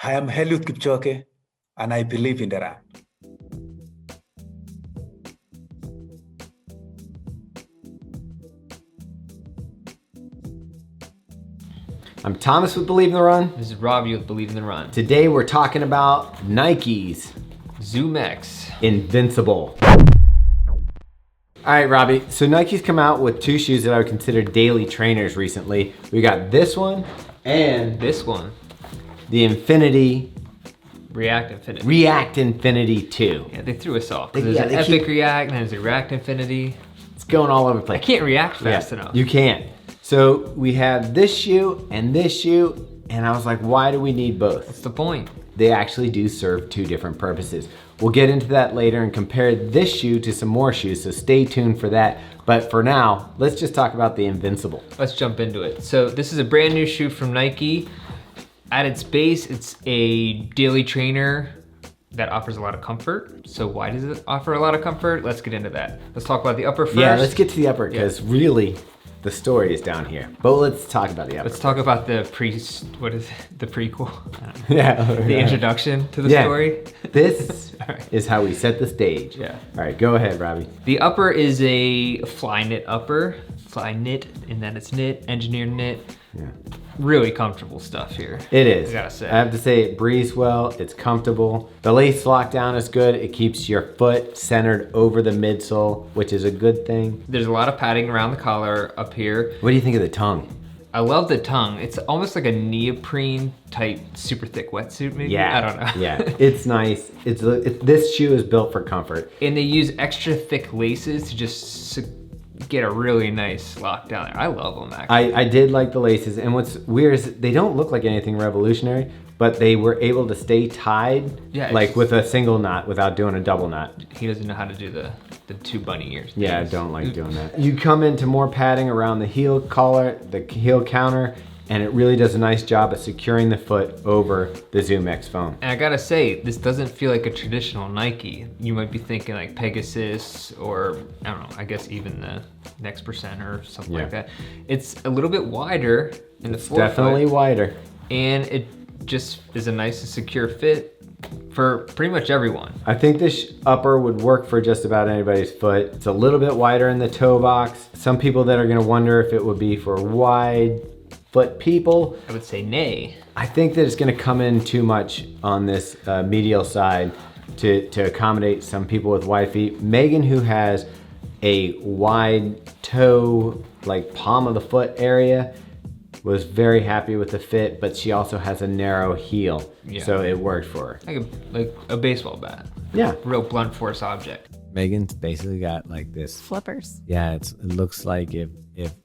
I am Eliud Kipchoge, and I believe in the run. I'm Thomas with Believe in the Run. This is Robbie with Believe in the Run. Today we're talking about Nike's ZoomX Invincible. All right, Robbie, so Nike's come out with two shoes that I would consider daily trainers recently. We got this one and this one. The Infinity React Infinity. React Infinity 2. Yeah, they threw us off. They- There's yeah, an they Epic keep- React and there's a React Infinity. It's going all over the place. I can't react fast enough. You can't. So we have this shoe, and I was like, why do we need both? What's the point? They actually do serve two different purposes. We'll get into that later and compare this shoe to some more shoes, so stay tuned for that. But for now, let's just talk about the Invincible. Let's jump into it. So this is a brand new shoe from Nike. At its base, it's a daily trainer that offers a lot of comfort. So why does it offer a lot of comfort? Let's get into that. Let's talk about the upper first. Yeah, let's get to the upper, because really, the story is down here. But let's talk about the upper. Let's talk about the the prequel? Yeah. The introduction to the story. This Alright. is how we set the stage. Yeah. All right, go ahead, Robbie. The upper is a fly knit upper. Fly knit, and then it's knit, engineered knit. Yeah. Really comfortable stuff here. It is. I gotta say. I have to say it breathes well, it's comfortable. The lace lockdown is good. It keeps your foot centered over the midsole, which is a good thing. There's a lot of padding around the collar up here. What do you think of the tongue? I love the tongue. It's almost like a neoprene type super thick wetsuit maybe? Yeah. I don't know. Yeah, it's nice. This shoe is built for comfort. And they use extra thick laces to just get a really nice lockdown there. I love them actually. I did like the laces, and what's weird is they don't look like anything revolutionary, but they were able to stay tied like with a single knot without doing a double knot. He doesn't know how to do the two bunny ears. Yeah, I don't like doing that. You come into more padding around the heel collar, the heel counter, and it really does a nice job of securing the foot over the ZoomX foam. And I gotta say, this doesn't feel like a traditional Nike. You might be thinking like Pegasus or, I don't know, I guess even the Next Percent or something like that. It's a little bit wider in the forefoot. Definitely wider. And it just is a nice and secure fit for pretty much everyone. I think this upper would work for just about anybody's foot. It's a little bit wider in the toe box. Some people that are gonna wonder if it would be for wide foot people. I would say nay. I think that it's gonna come in too much on this medial side to accommodate some people with wide feet. Megan, who has a wide toe, like palm of the foot area, was very happy with the fit, but she also has a narrow heel, so it worked for her. Like a baseball bat. Yeah. Real blunt force object. Megan's basically got like this. Flippers. Yeah, it looks like if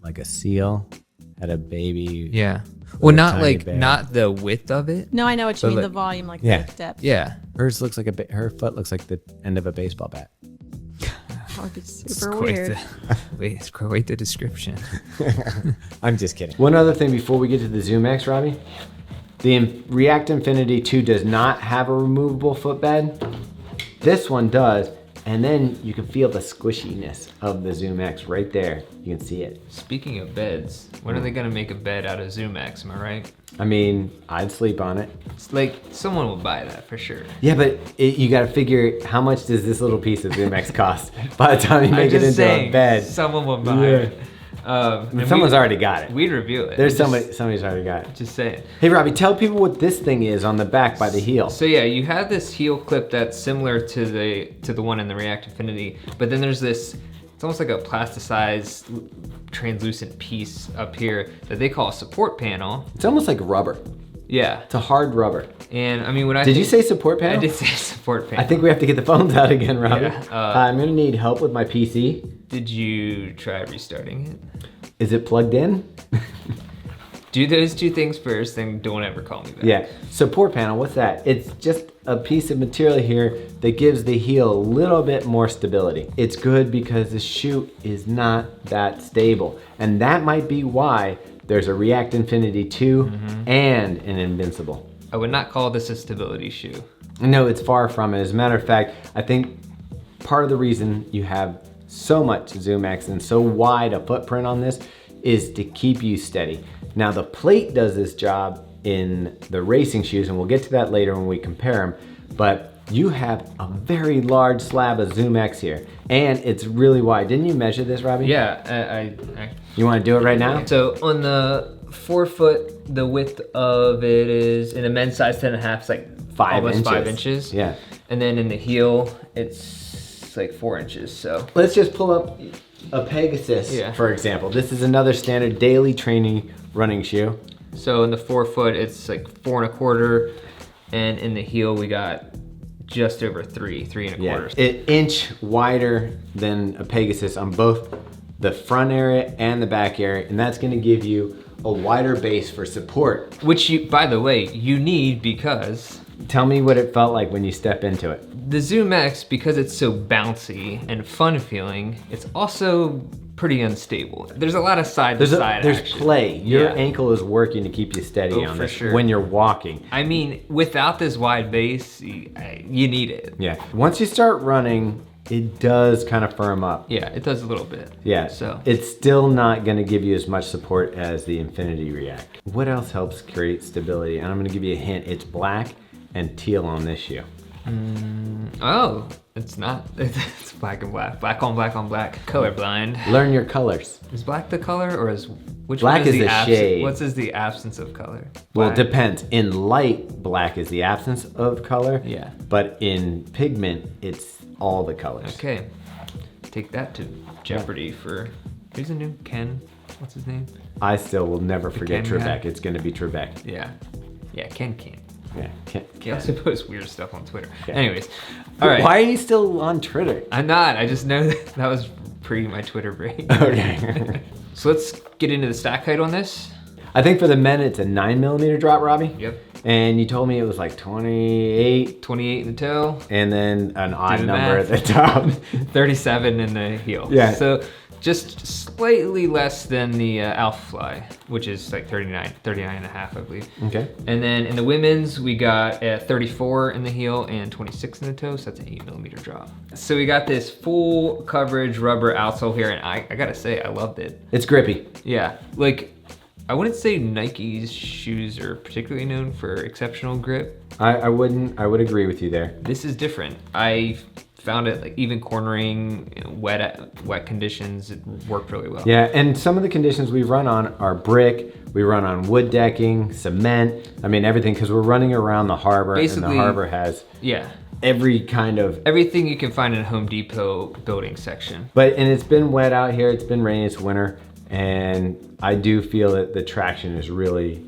like a seal had a baby. Yeah. Well, not tiny like, bear. not the width of it. No, I know what you mean. like- The volume, like Yeah. the depth. Yeah. Hers looks like her foot looks like the end of a baseball bat. That would be super weird. It's quite the description. I'm just kidding. One other thing before we get to the ZoomX, Robbie. The React Infinity 2 does not have a removable footbed. This one does, and then you can feel the squishiness of the ZoomX right there. You can see it. Speaking of beds, when are they gonna make a bed out of ZoomX, am I right? I mean, I'd sleep on it. It's like, someone will buy that for sure. Yeah, but you gotta figure, how much does this little piece of ZoomX cost by the time you make it into a bed? Someone will buy it. And Someone's already got it. We'd review it. There's somebody's already got it. Just saying. Hey Robbie, tell people what this thing is on the back by the heel. So yeah, you have this heel clip that's similar to the one in the React Infinity, but then there's this, it's almost like a plasticized translucent piece up here that they call a support panel. It's almost like rubber. Yeah. It's a hard rubber. And I mean, when Did you say support panel? I did say support panel. I think we have to get the phones out again, Robbie. Yeah, I'm gonna need help with my PC. Did you try restarting it? Is it plugged in? Do those two things first, then don't ever call me back. Yeah, support panel, what's that? It's just a piece of material here that gives the heel a little bit more stability. It's good because the shoe is not that stable. And that might be why there's a React Infinity 2 and an Invincible. I would not call this a stability shoe. No, it's far from it. As a matter of fact, I think part of the reason you have so much ZoomX and so wide a footprint on this is to keep you steady. Now the plate does this job in the racing shoes, and we'll get to that later when we compare them, but you have a very large slab of ZoomX here, and it's really wide. Didn't you measure this, Robbie? Yeah, You want to do it right now? So on the 4 foot, the width of it is, in a men's size 10.5, it's like 5 inches. Yeah. And then in the heel, it's like 4 inches, so. Let's just pull up a Pegasus, for example. This is another standard daily training running shoe. So in the 4 foot, it's like 4.25, and in the heel, we got just over 3.25. An inch wider than a Pegasus on both the front area and the back area, and that's gonna give you a wider base for support. Which you, by the way, you need because... Tell me what it felt like when you step into it. The ZoomX, because it's so bouncy and fun feeling, it's also pretty unstable. There's a lot of side to side There's action. play. Your ankle is working to keep you steady on this when you're walking. I mean, without this wide base, you need it. Yeah. Once you start running, it does kind of firm up. Yeah, it does a little bit. Yeah. So it's still not going to give you as much support as the Infinity React. What else helps create stability? And I'm going to give you a hint. It's black and teal on this shoe. Oh, it's not. It's black and black. Black on black on black. Colorblind. Learn your colors. Is black the color, or is which black one is the shade? What is the absence of color? Well, it depends. In light, black is the absence of color. Yeah. But in pigment, it's all the colors. Okay. Take that to Jeopardy for who's the new Ken? What's his name? I still will never forget Ken Trebek. guy? It's going to be Trebek. Yeah. Yeah, Ken. Yeah. He also posts weird stuff on Twitter. Yeah. Anyways, all right. Why are you still on Twitter? I'm not. I just know that was pre my Twitter break. Okay. So let's get into the stack height on this. I think for the men, it's a 9mm drop, Robbie. Yep. And you told me it was like 28. 28 in the toe. And then an odd the number math. at the top. 37 in the heel. Yeah. So just slightly less than the Alpha Fly, which is like 39 and a half, I believe. Okay. And then in the women's, we got a 34 in the heel and 26 in the toe, so that's an 8mm drop. So we got this full coverage rubber outsole here, and I gotta say, I loved it. It's grippy. Yeah, like, I wouldn't say Nike's shoes are particularly known for exceptional grip. I would agree with you there. This is different. I found it like even cornering, wet conditions, it worked really well. Yeah, and some of the conditions we run on are brick, we run on wood decking, cement, I mean everything, because we're running around the harbor. Basically, and the harbor has every kind of... everything you can find in a Home Depot building section. And it's been wet out here, it's been rainy, it's winter, and I do feel that the traction is really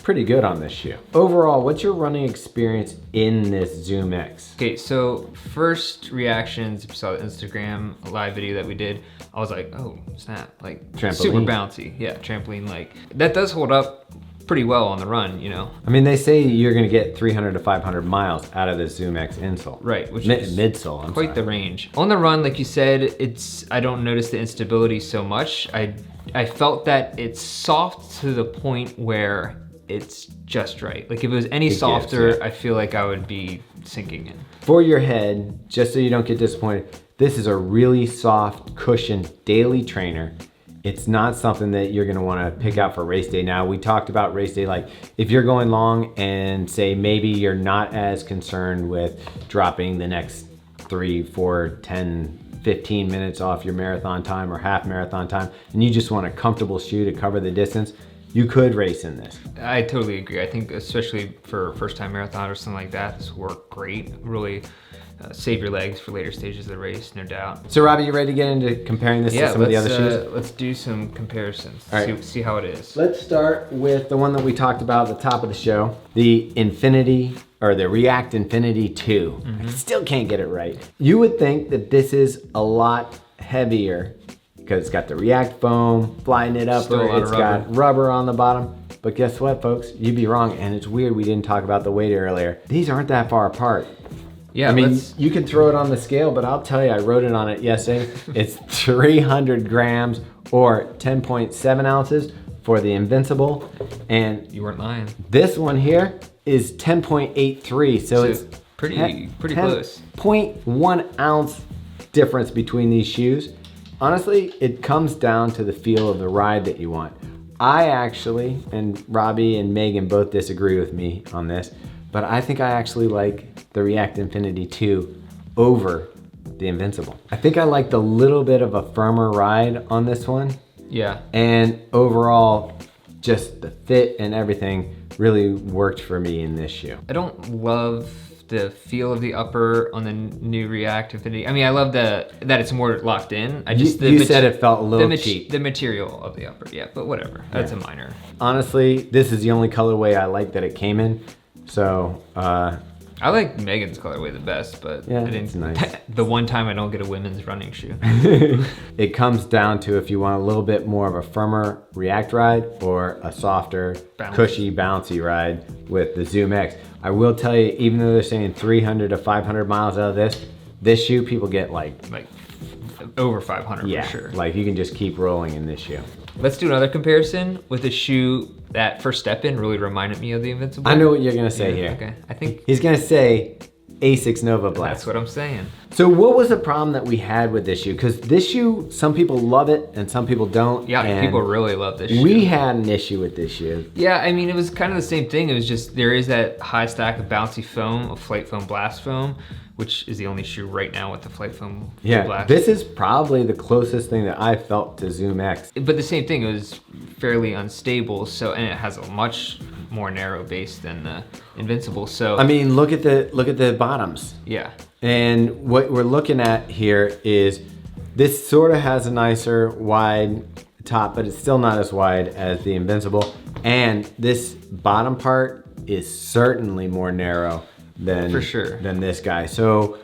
pretty good on this shoe. Overall, what's your running experience in this ZoomX? Okay, so first reactions, if you saw the Instagram live video that we did, I was like, oh snap, like Trampoline. super bouncy. Yeah, trampoline-like. That does hold up pretty well on the run, you know? I mean, they say you're gonna get 300 to 500 miles out of this ZoomX insole. Right, which is midsole, I'm quite the range. On the run, like you said, I don't notice the instability so much. I felt that it's soft to the point where it's just right. Like if it was any softer, I feel like I would be sinking in. For your head, just so you don't get disappointed, this is a really soft, cushioned daily trainer. It's not something that you're gonna wanna pick out for race day. Now, we talked about race day, like if you're going long and say maybe you're not as concerned with dropping the next 3, 4, 10, 15 minutes off your marathon time or half marathon time, and you just want a comfortable shoe to cover the distance, you could race in this. I totally agree. I think especially for a first-time marathon or something like that, this will work great. Really save your legs for later stages of the race, no doubt. So Robbie, you ready to get into comparing this to some of the other shoes? Let's do some comparisons. All right. See how it is. Let's start with the one that we talked about at the top of the show, the Infinity, or the React Infinity 2. I still can't get it right. You would think that this is a lot heavier because it's got the React foam, flying it up, it's got rubber on the bottom. But guess what, folks? You'd be wrong, and it's weird we didn't talk about the weight earlier. These aren't that far apart. Yeah, I mean, you can throw it on the scale, but I'll tell you, I wrote it on it yesterday. It's 300 grams or 10.7 ounces for the Invincible. And you weren't lying. This one here is 10.83, so it's pretty close. 0.1 ounce difference between these shoes. Honestly, it comes down to the feel of the ride that you want. I actually, and Robbie and Megan both disagree with me on this, but I think I actually like the React Infinity 2 over the Invincible. I think I liked a little bit of a firmer ride on this one. Yeah. And overall, just the fit and everything really worked for me in this shoe. I don't love the feel of the upper on the new React Infinity. I mean, I love that it's more locked in. I just You said it felt a little cheap. The material of the upper, yeah, but whatever. That's a minor. Honestly, this is the only colorway I like that it came in. So, I like Megan's colorway the best, but Yeah, I didn't. it's nice. The one time I don't get a women's running shoe. it comes down to if you want a little bit more of a firmer React ride or a softer, cushy, bouncy ride with the ZoomX. I will tell you, even though they're saying 300 to 500 miles out of this shoe, people get like over 500 yeah, for sure. like you can just keep rolling in this shoe. Let's do another comparison with a shoe that first step in really reminded me of the Invincible. I know what you're gonna say here. Okay, I think He's gonna say Asics Nova Black. that's what I'm saying. So what was the problem that we had with this shoe? Because this shoe, some people love it and some people don't. Yeah, and people really love this shoe. we had an issue with this shoe. Yeah, I mean, it was kind of the same thing. It was just, there is that high stack of bouncy foam, of Flight Foam Blast Foam, which is the only shoe right now with the Flight Foam Yeah, Blast. this is probably the closest thing that I felt to ZoomX. But the same thing, it was fairly unstable, so, and it has a much more narrow base than the Invincible, so. I mean, look at the bottoms. Yeah. And what we're looking at here is this sort of has a nicer wide top, but it's still not as wide as the Invincible. And this bottom part is certainly more narrow than, For sure. than this guy. So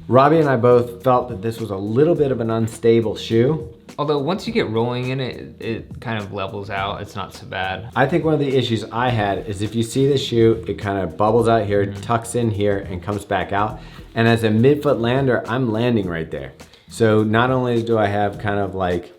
Robbie and I both felt that this was a little bit of an unstable shoe. Although once you get rolling in it, it kind of levels out. It's not so bad. I think one of the issues I had is if you see the shoe, it kind of bubbles out here, tucks in here, and comes back out. And as a midfoot lander, I'm landing right there. So not only do I have kind of like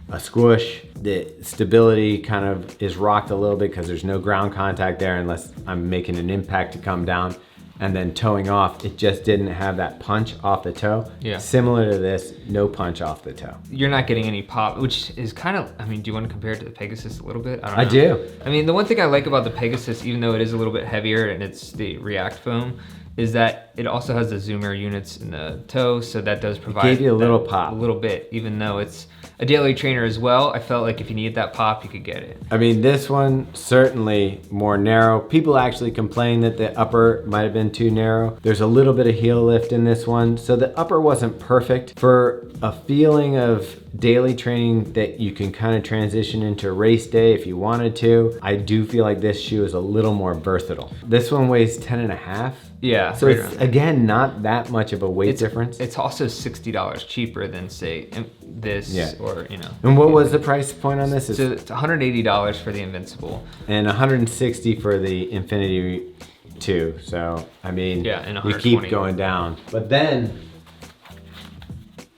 a squish, the stability kind of is rocked a little bit because there's no ground contact there unless I'm making an impact to come down. And then toeing off, it just didn't have that punch off the toe. Yeah. Similar to this, no punch off the toe. You're not getting any pop, which is kind of, I mean, do you want to compare it to the Pegasus a little bit? I don't know. I do. I mean, the one thing I like about the Pegasus, even though it is a little bit heavier and it's the React foam, is that it also has the zoomer units in the toe, so that does provide Gave you a little pop. A little bit, even though it's a daily trainer as well. I felt like if you needed that pop, you could get it. I mean, this one certainly more narrow. People actually complain that the upper might have been too narrow. There's a little bit of heel lift in this one, so the upper wasn't perfect. For a feeling of daily training that you can kind of transition into race day if you wanted to, I do feel like this shoe is a little more versatile. This one weighs 10.5. Yeah. So right it's, around there. again, not that much of a weight difference. It's also $60 cheaper than, say, this or, you know. And what was the price point on this? So it's $180 for the Invincible. And $160 for the Infinity 2. So, I mean, Yeah, and we keep $120. going down. But then,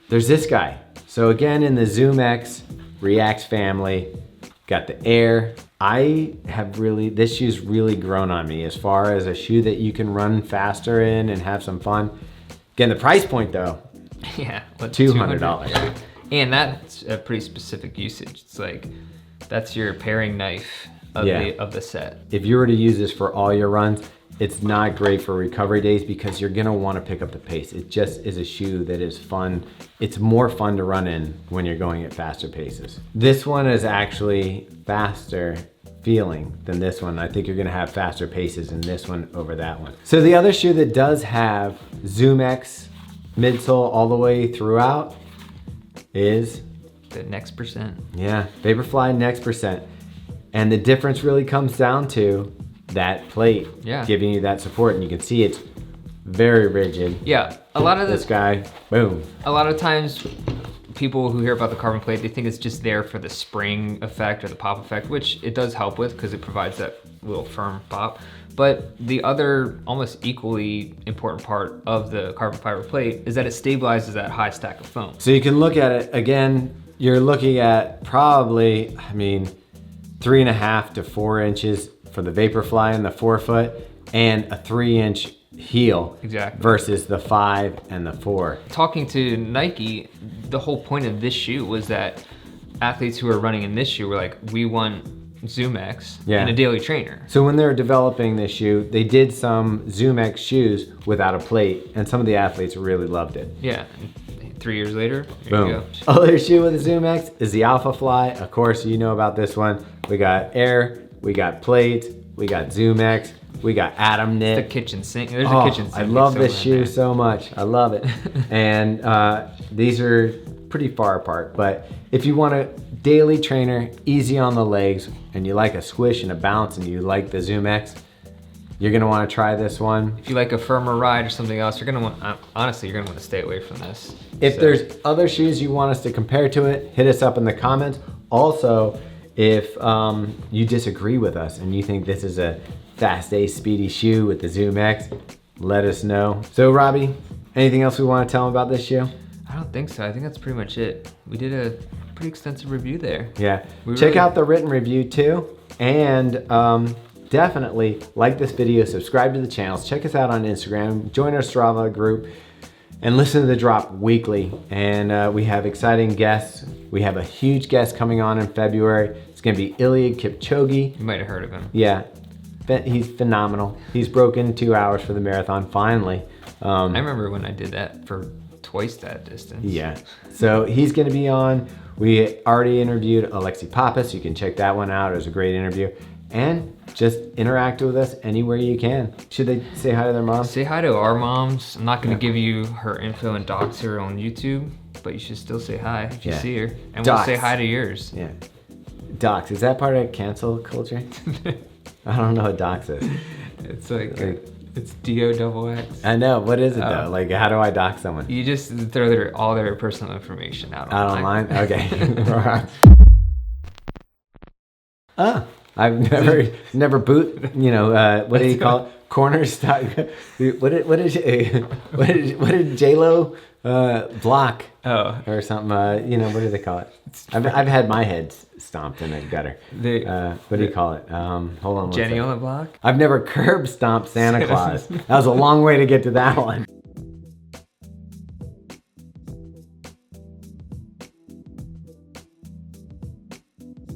there's this guy. So again, in the ZoomX React family, got the Air. I have really, this shoe's really grown on me as far as a shoe that you can run faster in and have some fun. Again, the price point though, Yeah. $200. Yeah. And that's a pretty specific usage. It's like, that's your paring knife of, Yeah. of the set. If you were to use this for all your runs, it's not great for recovery days because you're gonna wanna pick up the pace. It just is a shoe that is fun. It's more fun to run in when you're going at faster paces. This one is actually faster feeling than this one. I think you're gonna have faster paces in this one over that one. So the other shoe that does have ZoomX midsole all the way throughout is, The next percent. yeah, Vaporfly Next Percent. And the difference really comes down to that plate giving you that support, and you can see it's very rigid. Yeah, a lot of This guy, boom. A lot of times people who hear about the carbon plate, they think it's just there for the spring effect or the pop effect, which it does help with because it provides that little firm pop. But the other almost equally important part of the carbon fiber plate is that it stabilizes that high stack of foam. So you can look at it again, you're looking at probably, I mean, 3.5 to 4 inches for the Vaporfly in the forefoot and a 3-inch heel versus the 5 and the 4. Talking to Nike, the whole point of this shoe was that athletes who are running in this shoe were like, we want ZoomX Yeah. and a daily trainer. So when they were developing this shoe, they did some ZoomX shoes without a plate, and some of the athletes really loved it. Yeah. And 3 years later, here Boom. you go. Other shoe with the ZoomX is the Alpha Fly. Of course, you know about this one. We got air, we got plate, we got ZoomX, we got Atom Knit. The kitchen sink. There's a kitchen sink. I love this somewhere in shoe there. so much. I love it. And these are pretty far apart, but if you want a daily trainer, easy on the legs, and you like a squish and a bounce, and you like the ZoomX, you're gonna want to try this one. If you like a firmer ride or something else, you're gonna want, honestly, you're gonna want to stay away from this. If So- there's other shoes you want us to compare to it, hit us up in the comments. Also, if you disagree with us and you think this is a fast A speedy shoe with the ZoomX, let us know. So Robbie, anything else we want to tell them about this shoe? I don't think so. I think that's pretty much it. We did a pretty extensive review there. Yeah, We check really- out the written review too. And definitely like this video, subscribe to the channels, check us out on Instagram, join our Strava group, and listen to The Drop weekly. And we have exciting guests. We have a huge guest coming on in February. It's gonna be Iliad Kipchoge. You might have heard of him. Yeah, he's phenomenal. He's broken 2 hours for the marathon, finally. I remember when I did that for twice that distance. Yeah, so he's gonna be on. We already interviewed Alexi Pappas. You can check that one out. It was a great interview. And just interact with us anywhere you can. Should they say hi to their mom? Say hi to our moms. I'm not going to give you her info and dox her on YouTube, but you should still say hi if you Yeah. see her. And Dox. we'll say hi to yours. Yeah. Docs, is that part of cancel culture? I don't know what docs is. It's like, it's DOXX. I know, what is it though? Like, how do I dox someone? You just throw all their personal information out Out online. online? Okay. I've never boot, what do you call it? Corner stock. What did J-Lo block Oh, or something? What do they call it? I've had my head stomped in a gutter. What do you call it? Hold on one Jenny second. on the block? I've never curb stomped Santa Claus. That was a long way to get to that one.